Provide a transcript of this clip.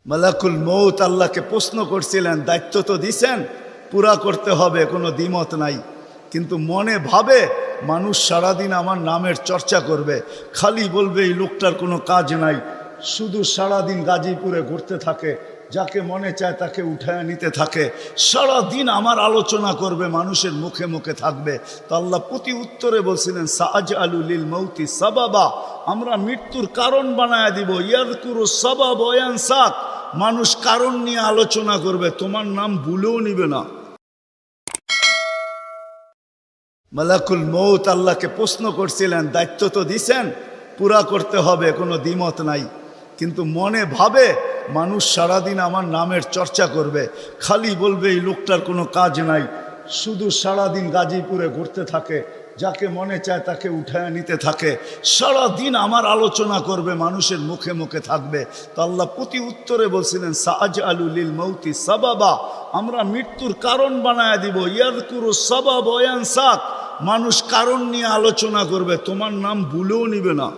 মালাকুল মৌত আল্লাহকে প্রশ্ন করছিলেন, দায়িত্ব তো দিছেন, পুরা করতে হবে, কোনো দ্বিমত নাই। কিন্তু মনে ভাবে মানুষ সারাদিন আমার নামের চর্চা করবে, খালি বলবে এই লোকটার কোনো কাজ নাই, শুধু সারাদিন গাজীপুরে ঘুরতে থাকে, যাকে মনে চায় তাকে উঠায় নিতে থাকে, সারাদিন আমার আলোচনা করবে, মানুষের মুখে মুখে থাকবে। তো আল্লাহ প্রতি উত্তরে বলছিলেন, সাআজআলু লিল মাউতি সাবাবা, আমরা মৃত্যুর কারণ বানায় দিব। ইয়াযকুরু সাবাব ওয়া ইয়ানসাক, মানুষ কারণ নিয়ে আলোচনা করবে, তোমার নাম ভুলেও নিবে না। মালাকুল মৌত আল্লাহকে প্রশ্ন করছিলেন, দায়িত্ব তো দিছেন, পুরা করতে হবে, কোনো দ্বিমত নাই। কিন্তু মনে ভাবে মানুষ সারাদিন আমার নামের চর্চা করবে, খালি বলবে এই লোকটার কোনো কাজ নাই, শুধু সারাদিন গাজীপুরে ঘুরতে থাকে, যাকে মনে চায় তাকে উঠায় নিতে থাকে, সারাদিন আমার আলোচনা করবে, মানুষের মুখে মুখে থাকবে। তো আল্লাহ প্রতি উত্তরে বলছিলেন, সাআজআলু লিল মাউতি সাবাবা, আমরা মৃত্যুর কারণ বানায় দিব। ইয়াযকুরু সাবাব ওয়া ইয়ানসাক, মানুষ কারণ নিয়ে আলোচনা করবে, তোমার নাম ভুলেও নিবে না।